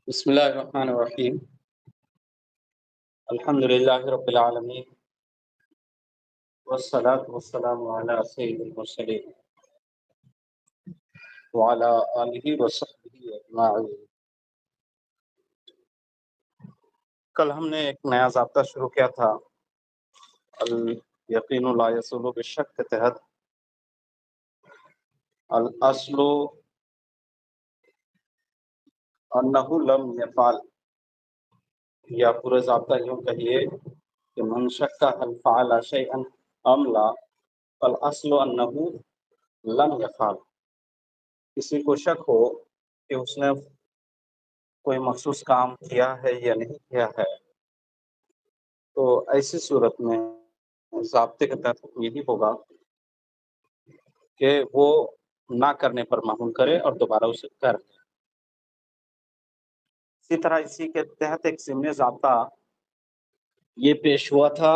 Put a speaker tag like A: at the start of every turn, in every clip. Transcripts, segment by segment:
A: بسم الله الرحمن الرحيم. الحمد لله رب العالمين، والصلاة والسلام على سيد المرسلين وعلى آله وصحبه أجمعين۔ کل ہم نے ایک نیا ضابطہ شروع کیا تھا، الیقین لا یزول بالشک کے تحت الاصل انہ لم یفعل، یا پورے ضابطہ یوں کہیے کہ من شک هل فعل شیئا ام لا فالاصل انہ لم یفعل۔ کسی کو شک ہو کہ اس نے کوئی مخصوص کام کیا ہے یا نہیں کیا ہے، تو ایسی صورت میں ضابطے کے تحت یہی ہوگا کہ وہ نہ کرنے پر معمول کرے اور دوبارہ اسے کر دے۔ اسی طرح اسی کے تحت ایک ضمنی ضابطہ یہ پیش ہوا تھا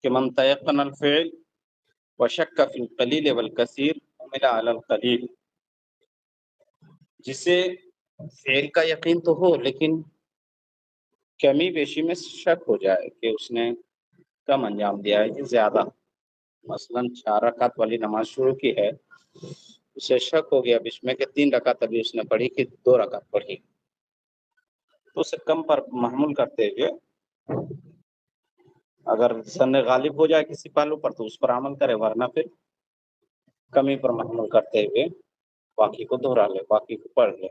A: کہ من تیقن الفعل وشک فی القلیل والکثیر عمل علی القلیل، جسے فعل کا یقین تو ہو لیکن کمی بیشی میں شک ہو جائے کہ اس نے کم انجام دیا ہے کہ زیادہ، مثلا 4 رکعت والی نماز شروع کی ہے، اسے شک ہو گیا بیچ میں کہ 3 رکعت ابھی اس نے پڑھی کہ 2 رکعت پڑھی، تو اسے کم پر محمول کرتے ہوئے اگر ظن غالب ہو جائے کسی پہلو پر تو اس پر عمل کرے، ورنہ پھر کمی پر محمول کرتے ہوئے باقی کو دہرا لے، باقی کو پڑھ لے۔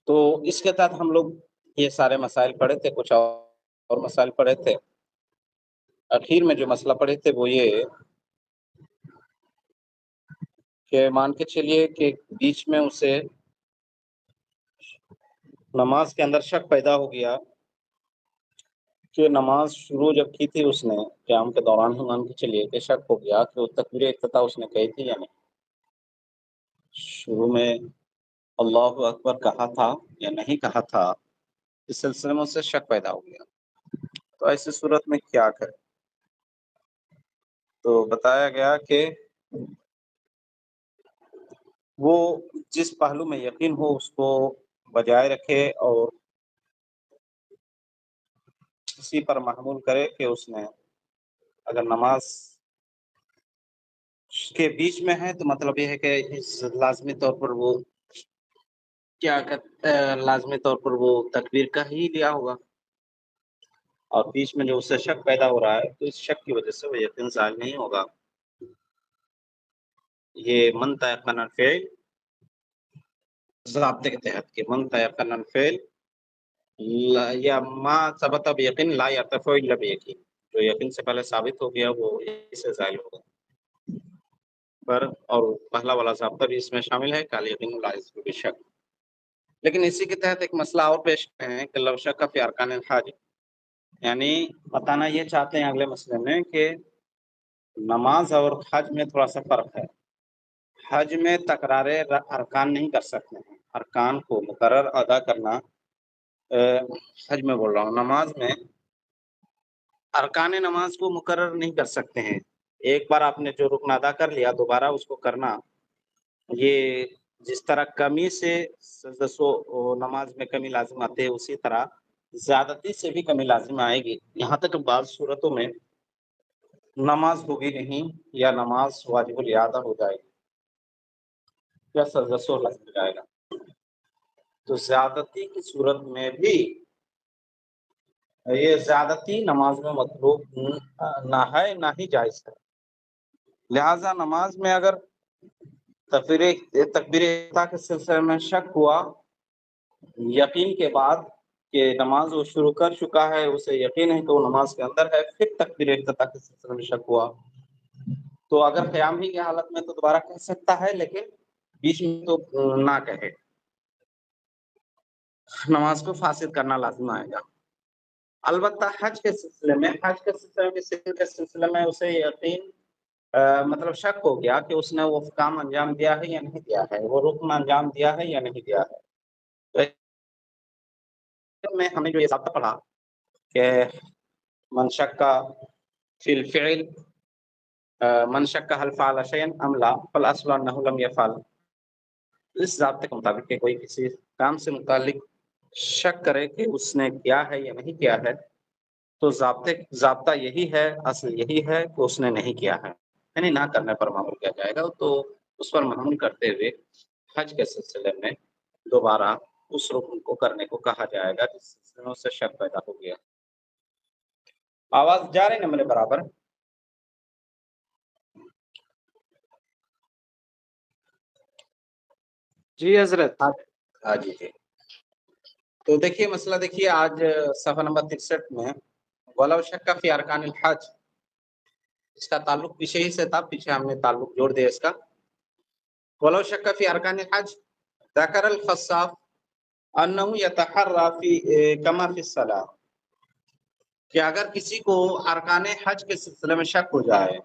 A: تو اس کے تحت ہم لوگ یہ سارے مسائل پڑھے تھے، کچھ اور مسائل پڑھے تھے۔ اخیر میں جو مسئلہ پڑھے تھے وہ یہ کہ مان کے چلیے کہ بیچ میں اسے نماز کے اندر شک پیدا ہو گیا کہ نماز شروع جب کی تھی اس نے قیام کے دوران ہی، مان کے چلیے کہ شک ہو گیا کہ وہ تکبیر افتتاح اس نے کہی تھی یا نہیں، شروع میں اللہ اکبر کہا تھا یا نہیں کہا تھا، اس سلسلے میں اس سے شک پیدا ہو گیا، تو ایسی صورت میں کیا کرے؟ تو بتایا گیا کہ وہ جس پہلو میں یقین ہو اس کو بجائے رکھے اور اسی پر محمول کرے کہ اس نے اگر نماز کے بیچ میں ہے تو مطلب یہ ہے کہ لازمی طور پر وہ لازمی طور پر وہ تکبیر کا ہی لیا ہوگا، اور بیچ میں جو اس سے شک پیدا ہو رہا ہے تو اس شک کی وجہ سے وہ یقین ظاہر نہیں ہوگا۔ یہ من تیقن الفعل ضابطے کے تحت کہ من تیقن الفعل یا ما ثبت بیقین لا یرتفع الا بیقین، جو یقین سے پہلے ثابت ہو گیا وہ اس سے ظاہر ہوگا پر، اور پہلا والا ضابطہ بھی اس میں شامل ہے کہ الیقین لا یزول بالشک۔ لیکن اسی کے تحت ایک مسئلہ اور پیش ہے کہ لو شک فی ارکان الحج، یعنی بتانا یہ چاہتے ہیں اگلے مسئلے میں کہ نماز اور حج میں تھوڑا سا فرق ہے۔ حج میں تکرار ارکان نہیں کر سکتے ہیں، ارکان کو مقرر ادا کرنا، حج میں بول رہا ہوں، نماز میں ارکان نماز کو مقرر نہیں کر سکتے ہیں۔ ایک بار آپ نے جو رکن ادا کر لیا دوبارہ اس کو کرنا، یہ جس طرح کمی سے نماز میں کمی لازم آتے ہے اسی طرح زیادتی سے بھی کمی لازم آئے گی، یہاں تک بعض صورتوں میں نماز ہوگی نہیں یا نماز واجب الاعادہ ہو جائے گی یا سجدہ لازم ہو جائے گا، تو زیادتی کی صورت میں بھی یہ زیادتی نماز میں مطلوب نہ ہے نہ ہی جائز ہے۔ لہذا نماز میں اگر تکبیر افتتاح کے سلسلے میں شک ہوا یقین کے بعد کہ نماز وہ شروع کر چکا ہے، اسے یقین ہے کہ وہ نماز کے اندر ہے، پھر تکبیر افتتاح کے سلسلے میں شک ہوا تو اگر قیام ہی کی حالت میں تو دوبارہ کہہ سکتا ہے، لیکن بیچ میں تو نہ کہے، نماز کو فاسد کرنا لازم آئے گا۔ البتہ حج کے سلسلے میں اسے یقین مطلب شک ہو گیا کہ اس نے وہ کام انجام دیا ہے یا نہیں دیا ہے، وہ رکن انجام دیا ہے یا نہیں دیا ہے، تو میں ہمیں جو یہ ضابطہ پڑھا کہ من شک فی الفعل من شک هل فعل شیئا ام لا فالاصل انه لم يفعل، اس ضابطے کے مطابق کہ کوئی کسی کام سے متعلق شک کرے کہ اس نے کیا ہے یا نہیں کیا ہے، تو ضابطہ یہی ہے، اصل یہی ہے کہ اس نے نہیں کیا ہے، یعنی نہ کرنے پر معمول کیا جائے گا، تو اس پر معمول کرتے ہوئے حج کے سلسلے میں دوبارہ اس رکن کو کرنے کو کہا جائے گا جس سلسلے میں اس سے شک پیدا ہو گیا۔ آواز جا رہی نا میرے برابر؟
B: جی حضرت۔
A: ہاں جی جی۔ تو دیکھیے مسئلہ، دیکھیے آج صفحہ نمبر 63 میں وَلَوْ شَكَّ فِي أَرْكَانِ الْحَجِّ، اس کا تعلق پیچھے ہی سے تھا، پیچھے ہم نے تعلق جوڑ دیا اس کا۔ وَلَوْ شَكَّ فِي أَرْكَانِ الْحَجِّ ذَكَرَ الْخَصَّافُ أَنَّهُ يَتَحَرَّى فِي كَمَا فِي الصَّلَاةِ، کہ اگر کسی کو ارکان حج کے سلسلے میں شک ہو جائے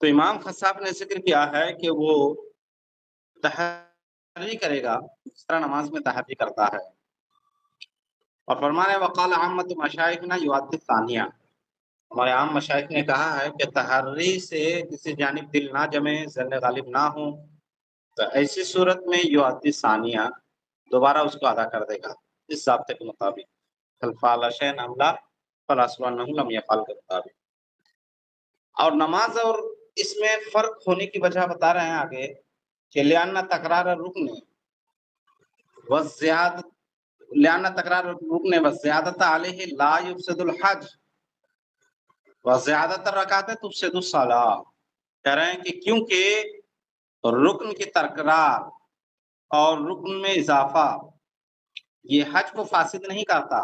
A: تو امام خصاف نے ذکر کیا ہے کہ وہ تحری کرے گا جس طرح نماز میں تحری کرتا ہے، اور فرمانے وقال عامۃ مشائخنا یؤدی الثانیہ، ہمارے عام مشائخ نے کہا ہے کہ تحری سے کسی جانب دل نہ جمے، ظن غالب نہ ہو، تو ایسی صورت میں یؤدی ثانیہ، دوبارہ اس کو ادا کر دے گا اس ضابطے کے مطابق، فعل شیئا ام لا فالاصل انہ لم یفعل کے مطابق۔ اور نماز اور اس میں فرق ہونے کی وجہ بتا رہے ہیں آگے کہ لأن تکرار الرکن والزیادت، لأن تکرار الرکن والزیادت علیہ لا یفسد الحج وزیادت الرکعات تفسد الصلاۃ، کہہ رہے ہیں کہ کیونکہ رکن کی تکرار اور رکن میں اضافہ یہ حج کو فاسد نہیں کرتا،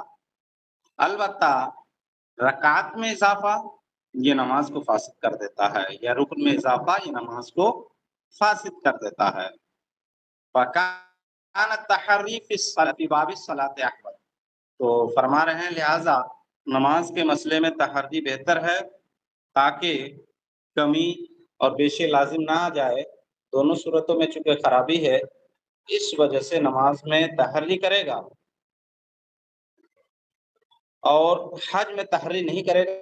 A: البتہ رکعت میں اضافہ یہ نماز کو فاسد کر دیتا ہے، یا رکن میں اضافہ یہ نماز کو فاسد کر دیتا ہے۔ فَكَانَ التَّحَرِّي فِي بَابِ الصَّلَاةِ أَحْوَطَ، تو فرما رہے ہیں لہٰذا نماز کے مسئلے میں تحری بہتر ہے، تاکہ کمی اور بیشی لازم نہ آ جائے، دونوں صورتوں میں چونکہ خرابی ہے، اس وجہ سے نماز میں تحری کرے گا، اور حج میں تحری نہیں کرے گا۔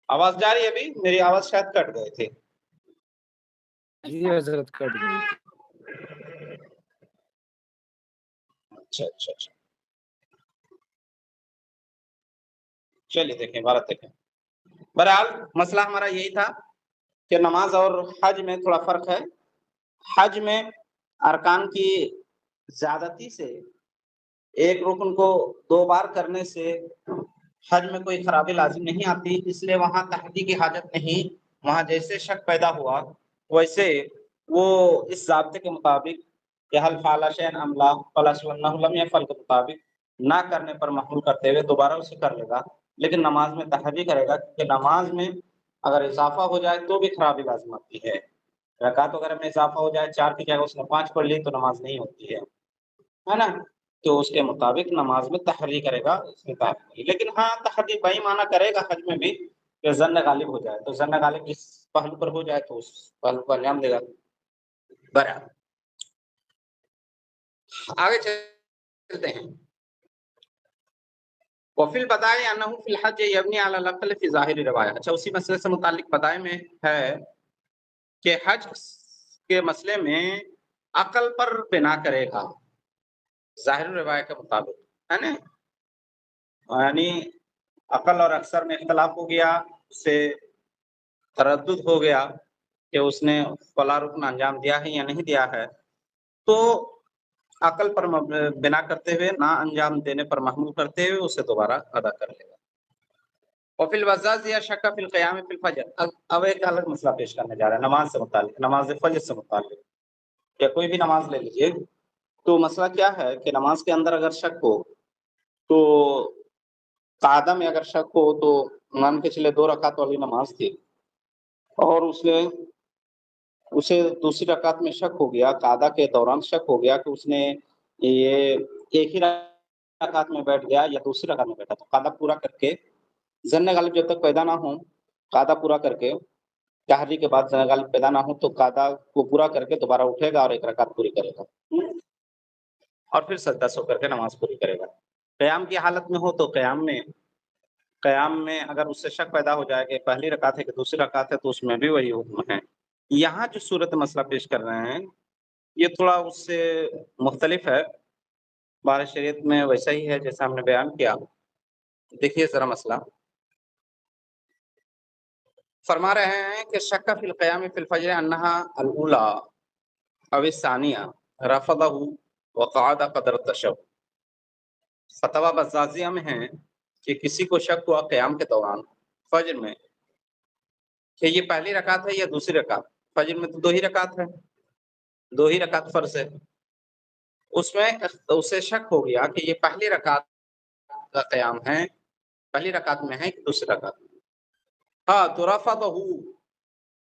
A: آواز جا رہی ہے؟ ابھی میری آواز شاید کٹ گئے تھے۔
B: جی حضرت کٹ گئی تھی۔
A: اچھا اچھا اچھا، چلیے دیکھیں عبارت دیکھیں۔ بہرحال مسئلہ ہمارا یہی تھا کہ نماز اور حج میں تھوڑا فرق ہے۔ حج میں ارکان کی زیادتی سے ایک رکن کو 2 بار کرنے سے حج میں کوئی خرابی لازم نہیں آتی، اس لیے وہاں تحقیق کی حاجت نہیں، وہاں جیسے شک پیدا ہوا ویسے وہ اس ضابطے کے مطابق کہ حل فعل شیئا ام لا فالاصل انہ لم یفعل کے مطابق نہ کرنے پر محمول کرتے ہوئے دوبارہ اسے کر لے گا، لیکن نماز میں تحری کرے گا، کیونکہ نماز میں اگر اضافہ ہو جائے تو بھی خرابی لازم آتی ہے۔ رکعت وغیرہ میں اضافہ ہو جائے، 4 کی جگہ اس نے 5 پڑھ لی تو نماز نہیں ہوتی ہے نا، تو اس کے مطابق نماز میں تحری کرے گا، اس میں تحری، لیکن ہاں تحری بئی معنی کرے گا حج میں بھی کہ ظن غالب ہو جائے، تو ظن غالب جس پہلو پر ہو جائے تو اس پہلو کو انجام دے گا۔ برابر آگے چلتے ہیں۔ وفی البدائع انہ فی الحج یبنی علی العقل فی ظاہر روایہ، اچھا اسی مسئلے سے متعلق بدائع میں ہے کہ حج کے مسئلے میں عقل پر بنا کرے گا ظاہر روایت کے مطابق، ہے نا، یعنی عقل اور اکثر میں اختلاف ہو گیا، اس سے تردد ہو گیا کہ اس نے فلاں رکن انجام دیا ہے یا نہیں دیا ہے، تو عقل پر بنا کرتے ہوئے نہ انجام دینے پر محمول کرتے ہوئے اسے دوبارہ ادا کر لے گا۔ وفی الوزاز یا شک فی القیام فی الفجر، اب ایک الگ مسئلہ پیش کرنے جا رہا ہے نماز سے متعلق، نماز فجر سے متعلق، یا کوئی بھی نماز لے لیجیے، تو مسئلہ کیا ہے کہ نماز کے اندر اگر شک ہو تو قاعدہ میں اگر شک ہو تو مان کے چلے 2 رکعت والی نماز تھی اور اسے دوسری رکعت میں شک ہو گیا، قاعدہ کے دوران شک ہو گیا کہ اس نے یہ ایک ہی رکعت میں بیٹھ گیا یا دوسری رکعت میں بیٹھا، تو قاعدہ پورا کر کے ظن غالب جب تک پیدا نہ ہو، قاعدہ پورا کر کے تحری کے بعد ظن غالب پیدا نہ ہو تو قاعدہ کو پورا کر کے دوبارہ اٹھے گا اور 1 رکعت پوری کرے گا، اور پھر سجدہ سو کر کے نماز پوری کرے گا۔ قیام کی حالت میں ہو تو قیام میں اگر اس سے شک پیدا ہو جائے کہ پہلی رکعت ہے کہ دوسری رکعت ہے تو اس میں بھی وہی حکم ہے. یہاں جو صورت مسئلہ پیش کر رہے ہیں یہ تھوڑا اس سے مختلف ہے. بار شریعت میں ویسا ہی ہے جیسا ہم نے بیان کیا. دیکھیے ذرا مسئلہ فرما رہے ہیں کہ شک فی القیام فی الفجر انہا الاولی او الثانیہ رفضہ وقعد قدر التشہد. فتویٰ بزازیہ میں ہے کہ کسی کو شک ہوا قیام کے دوران فجر میں کہ یہ پہلی رکعت ہے یا دوسری رکعت. فجر میں تو 2 ہی رکعت ہے، 2 ہی رکعت فرض ہے. اس میں اسے شک ہو گیا کہ یہ پہلی رکعت کا قیام ہے، پہلی رکعت میں ہے کہ دوسری رکعت میں. ہاں تو رفضہ تو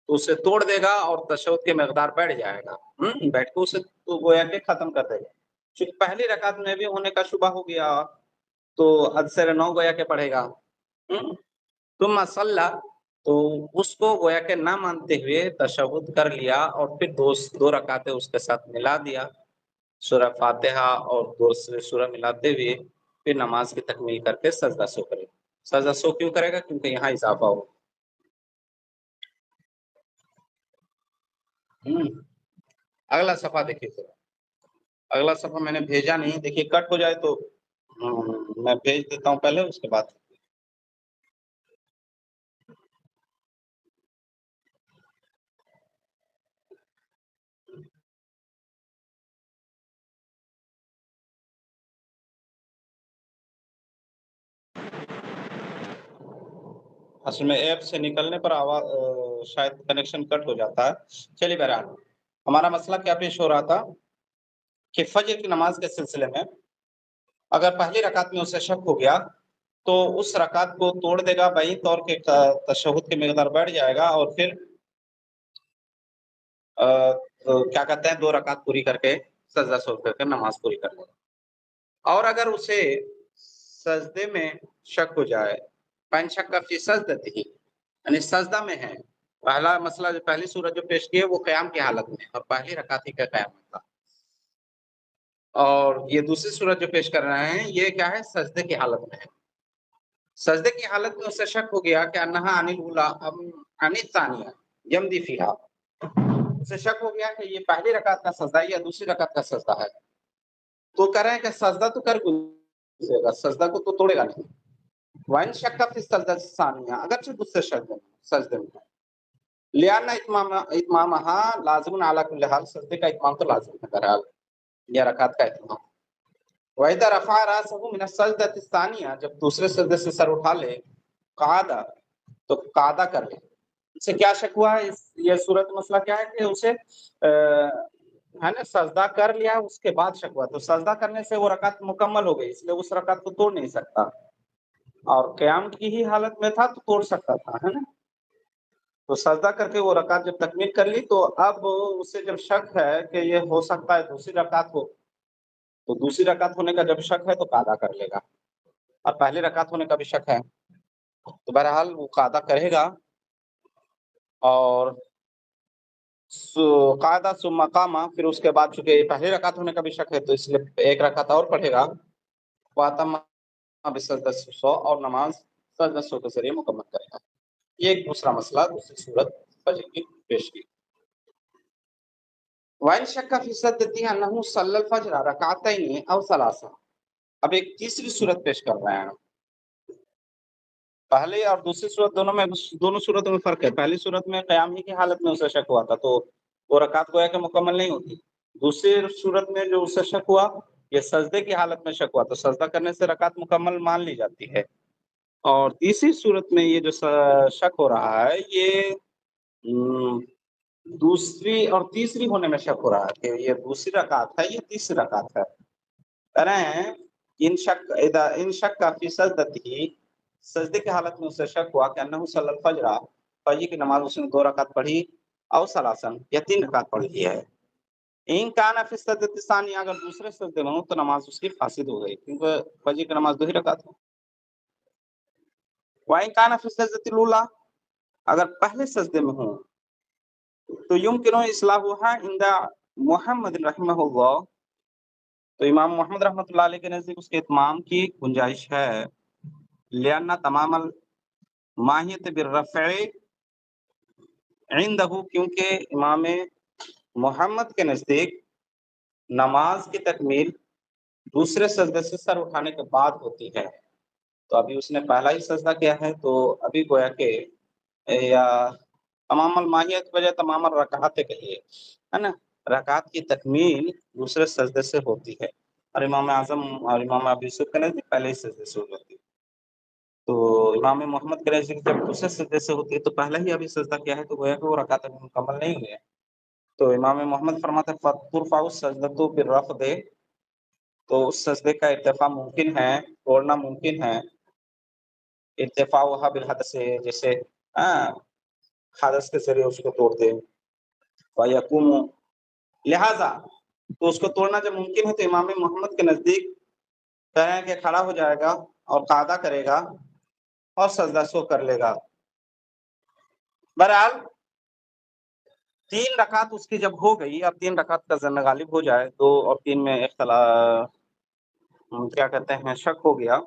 A: اسے توڑ دے گا اور تشہد کی مقدار بیٹھ جائے گا. بیٹھ کے اسے تو گویا کہ ختم کر دے گا. چونکہ پہلی رکعت میں بھی ہونے کا شبہ ہو گیا تو اکثر 9 گویا کہ پڑھے گا. ثم صلی تو اس کو گویا کہ نہ مانتے ہوئے تشہد کر لیا اور پھر 2 رکعتیں اس کے ساتھ ملا دیا، سورہ فاتحہ اور دوسرے سورہ ملاتے ہوئے پھر نماز کی تکمیل کر کے سجدہ سو کرے. سجدہ سو کیوں کرے گا؟ کیونکہ یہاں اضافہ ہو. اگلا صفحہ دیکھیے ذرا. اگلا صفحہ میں نے بھیجا نہیں، دیکھیے کٹ ہو جائے تو میں بھیج دیتا ہوں پہلے، اس کے بعد. اصل میں ایپ سے نکلنے پر آواز شاید کنیکشن کٹ ہو جاتا ہے. چلیے بہرحال ہمارا مسئلہ کیا پیش ہو رہا تھا کہ فجر کی نماز کے سلسلے میں اگر پہلی رکعت میں اسے شک ہو گیا تو اس رکعت کو توڑ دے گا بئی طور کے تشہد کی مقدار بیٹھ جائے گا اور پھر کیا کہتے ہیں 2 رکعت پوری کر کے سجدہ سو کر کے نماز پوری کر لے گا. اور اگر اسے سجدے میں شک ہو جائے پین شک کا فی سجدتی یعنی سجدہ میں ہے. پہلا مسئلہ جو پہلی صورت جو پیش کی ہے وہ قیام کی حالت میں اور پہلی رکعت ہی کا قیام تھا، اور یہ دوسری صورت جو پیش کر رہے ہیں یہ کیا ہے؟ سجدے کی حالت میں ہے. سجدے کی حالت میں اسے شک ہو گیا کہ انہا عن الاولی ام عن الثانیہ یمضی فیہا. اسے شک ہو گیا کہ یہ پہلی رکعت کا سجدہ ہے یا دوسری رکعت کا سجدہ ہے. تو کہہ رہے ہیں کہ سجدہ تو کر گزرے گا، سجدہ کو تو توڑے گا نہیں. وَإِن شَكَّ فِي السَّجْدَةِ الثَّانِيَةِ اگرچہ دوسرے سجدے میں لِأَنَّ اتمامها لازم علی کل حال، سجدے کا اتمام تو لازم ہے بہرحال، یا رکعت کا اتمام. وَإِذَا رَفَعَ رَأْسَهُ مِنَ السَّجْدَةِ الثَّانِيَةِ جب دوسرے سجدے سے سر اٹھا لے قعد تو قعدہ کر لے. اس سے کیا شک ہوا ہے؟ یہ صورت مسئلہ کیا ہے کہ اسے ہے نا سجدہ کر لیا اس کے بعد شک ہوا، تو سجدہ کرنے سے وہ رکعت مکمل ہو گئی، اس لیے اس رکعت کو توڑ نہیں سکتا. اور قیام کی ہی حالت میں تھا تو توڑ سکتا تھا، ہے نا. تو سجدہ کر کے وہ رکعت جب تکمیل کر لی تو اب اسے جب شک ہے کہ یہ ہو سکتا ہے دوسری رکعت ہو، تو دوسری رکعت ہونے کا جب شک ہے تو قعدہ کر لے گا. اور پہلی رکعت ہونے کا بھی شک ہے تو بہرحال وہ قعدہ کرے گا. اور قعدہ ثم قام، پھر اس کے بعد چونکہ پہلی رکعت ہونے کا بھی شک ہے تو اس لیے 1 رکعت اور پڑھے گا. واتم بسجدہ سو اور نماز سجدہ سو کے ذریعے مکمل کرے گا. یہ ایک دوسرا مسئلہ دوسری صورت فجر کی پیش کی. وَإِن شَكَّ فِي سَجْدَتِهِ أَنَّهُ صَلَّى الْفَجْرَ رَكَعَتَيْنِ أَوْ ثَلَاثًا. اب ایک تیسری صورت پیش کر رہے ہیں. پہلی اور دوسری صورت دونوں صورتوں میں فرق ہے. پہلی صورت میں قیام ہی کی حالت میں اسے شک ہوا تھا تو وہ رکعت گویا کہ مکمل نہیں ہوتی. دوسری صورت میں جو اسے شک ہوا یہ سجدے کی حالت میں شک ہوا تو سجدہ کرنے سے رکعت مکمل مان لی جاتی ہے. اور تیسری صورت میں یہ جو شک ہو رہا ہے یہ دوسری اور تیسری ہونے میں شک ہو رہا ہے کہ یہ دوسری رکعت ہے یہ تیسری رکعت ہے. ان شک کا فی سجدتہ سجدے کی حالت میں اسے شک ہوا کہ انہ صلی الفجر فجر کی نماز اس نے 2 رکعت پڑھی او ثلاثن یا 3 رکعت پڑھی ہے. ان کان فی السجدۃ الثانیہ اگر دوسرے سجدے میں ہو تو نماز اس کی فاسد ہو گئی کیونکہ فجر کی نماز 2 ہی رکعت ہے. وَإِن كَانَ فِي السَّجْدَةِ الْأُولَىٰ اگر پہلے سجدے میں ہوں تو یمکن اصلاحها عند محمد رحمہ اللہ تو امام محمد رحمۃ اللہ علیہ کے نزدیک اس کے اتمام کی گنجائش ہے، لأن تمام الماہیت بالرفع عندہ، کیونکہ امام محمد کے نزدیک نماز کی تکمیل دوسرے سجدے سے سر اٹھانے کے بعد ہوتی ہے۔ تو ابھی اس نے پہلا ہی سجدہ کیا ہے، تو ابھی گویا کہ یا تمام الماہیت وجہ تمام الرکعات کہیے، ہے نا، رکعات کی تکمیل دوسرے سجدے سے ہوتی ہے، اور امام اعظم اور امام ابو یوسف کے نزدیک پہلے ہی سجدے سے ہوتی ہے۔ تو امام محمد کے نزدیک جب دوسرے سجدے سے ہوتی ہے تو پہلا ہی ابھی سجدہ کیا ہے، تو گویا کہ وہ رکعت ابھی مکمل نہیں ہوئی ہے۔ تو امام محمد فرماتے ہیں فَتُرْفَعُ السَّجْدَةُ بِالرَّفْعِ، تو اس سجدے کا ارتفاع ممکن ہے، توڑنا ممکن ہے، ارتفاع وہاں بالحدث سے، جیسے حدث کے ذریعے اس کو توڑ دے، وَيَقُومُ، لہذا تو اس کو توڑنا جب ممکن ہے تو امام محمد کے نزدیک کہہ رہے ہیں کہ کھڑا ہو جائے گا اور قاعدہ کرے گا اور سجدہ سو کر لے گا۔ بہرحال 3 رکعت اس کی جب ہو گئی، اب 3 رکعت کا ظن غالب ہو جائے، 2 اور 3 میں اختلاف کیا کہتے ہیں شک ہو گیا،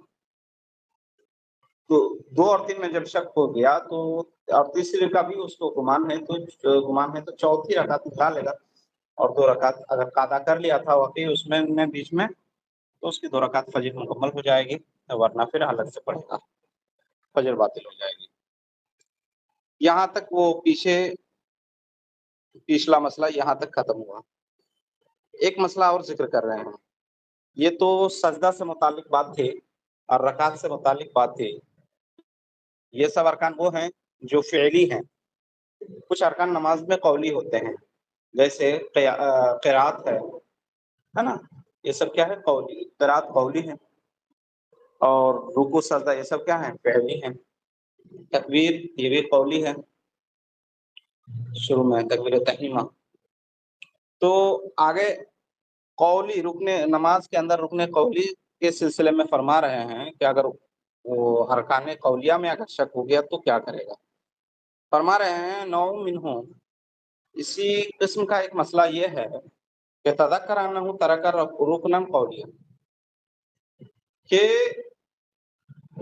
A: تو 2 اور 3 میں جب شک ہو گیا تو اور تیسری کا بھی اس کو گمان ہے تو چوتھی رکعت اٹھا لے گا، اور 2 رکعت اگر قاعدہ کر لیا تھا واقعی اس میں بیچ میں، تو اس کی 2 رکعت فجر مکمل ہو جائے گی، ورنہ پھر الگ سے پڑھے گا، فجر باطل ہو جائے گی۔ یہاں تک وہ پچھلا مسئلہ یہاں تک ختم ہوا۔ ایک مسئلہ اور ذکر کر رہے ہیں، یہ تو سجدہ سے متعلق بات تھی اور رکعت سے متعلق بات تھی، یہ سب ارکان وہ ہیں جو فعلی ہیں، کچھ ارکان نماز میں قولی ہوتے ہیں، جیسے قرات ہے نا، یہ سب کیا ہے قولی، قرات قولی ہے، اور رکوع سجدہ یہ سب کیا ہیں فعلی ہیں، تکبیر یہ بھی قولی ہے، شروع میں تکبیر تحریمہ۔ تو آگے قولی رکن نماز کے اندر رکن قولی کے سلسلے میں فرما رہے ہیں کہ اگر وہ ارکان قولیہ میں اگر شک ہو گیا تو کیا کرے گا، فرما رہے ہیں نو منہ، اسی قسم کا ایک مسئلہ یہ ہے کہ تذکر انہ ترک رکنا قولیہ، کہ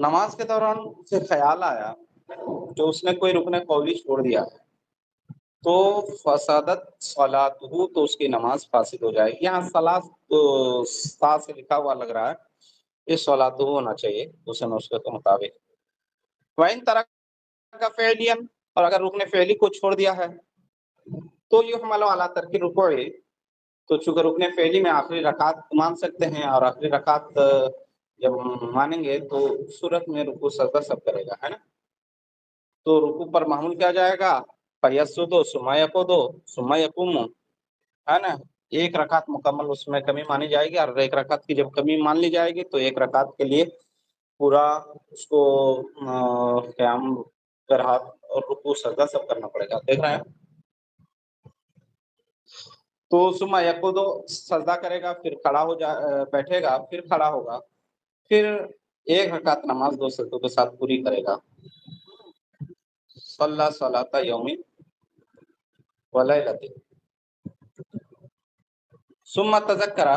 A: نماز کے دوران سے خیال آیا کہ اس نے کوئی رکن قولی چھوڑ دیا ہے، تو فسادت صلاتہ، تو اس کی نماز فاسد ہو جائے گی۔ یہاں صلاۃ تو سا سے لکھا ہوا لگ رہا ہے، یہ صلاتہ ہونا چاہیے دوسرے نسخے کے مطابق۔ وَإِن تَرَكَ فِعْلِيًا، اور اگر رکن فعلی کو چھوڑ دیا ہے تو یحمل علی ترک الرکوع، تو چونکہ رکن فعلی میں آخری رکعت مان سکتے ہیں، اور آخری رکعت جب مانیں گے تو صورت میں رکوع سجدہ سب کرے گا، ہے نا، تو رکوع پر محمول کیا جائے گا، فَيَسْجُدُ ثُمَّ يَقْعُدُ ثُمَّ يَقُومُ، ہے نا، ایک رکعت مکمل اس میں کمی مانی جائے گی، اور ایک رکعت کی جب کمی مان لی جائے گی تو ایک رکعت کے لیے پورا اس کو قیام قرات اور رکوع سجدہ سب کرنا پڑے گا، دیکھ رہے ہیں۔ تو ثم یقعد، سجدہ کرے گا، پھر کھڑا ہو بیٹھے گا، پھر کھڑا ہوگا، پھر ایک رکعت نماز 2 سجدوں کے ساتھ پوری کرے گا۔ صلی صلاۃ یوم ولیلۃ، ثم تذکر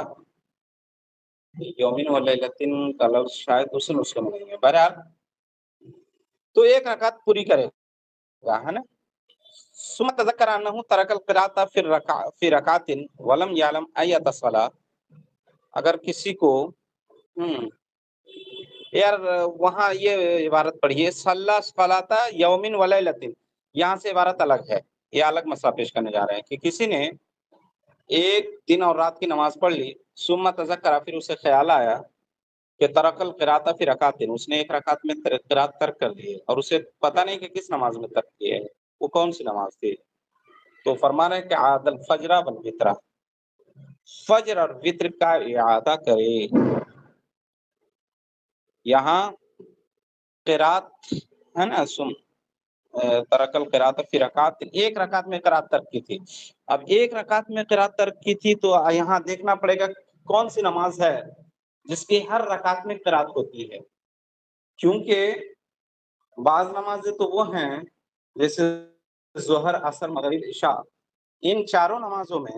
A: یومن ولیلۃ کا لفظ شاید دوسرے نسخے میں نہیں ہے، بہرحال تو ایک رکعت پوری کرے گا، ہے نا، ثم تذکر انہ ترک القراءۃ فی رکعۃ ولم یعلم ایۃ صلاۃ، اگر کسی کو یار وہاں یہ عبارت پڑھیے صلی صلاۃ یومن ولیلۃ، یہاں سے عبارت الگ ہے، یہ الگ مسئلہ پیش کرنے جا رہے ہیں کہ کسی نے ایک دن اور رات کی نماز پڑھ لی، ثم تذکر، پھر اسے خیال آیا کہ ترک القراءۃ فی رکعۃ، اس نے ایک رکعت میں قرات ترک کر دی ہے، اور اسے پتہ نہیں کہ کس نماز میں ترک کی ہے، وہ کون سی نماز تھی، تو فرما رہے ہیں کہ عاد الفجر والوتر، فجر اور وتر کا اعادہ کرے۔ یہاں قرات ہے نا، ترک القراءۃ فی رکعۃ، ایک رکعت میں قرات ترک کی تھی، اب ایک رکعت میں قرات ترک کی تھی تو یہاں دیکھنا پڑے گا کون سی نماز ہے جس کی ہر رکعت میں قرات ہوتی ہے، کیونکہ بعض نمازیں تو وہ ہیں جیسے ظہر، عصر، مغرب، عشاء، ان چاروں نمازوں میں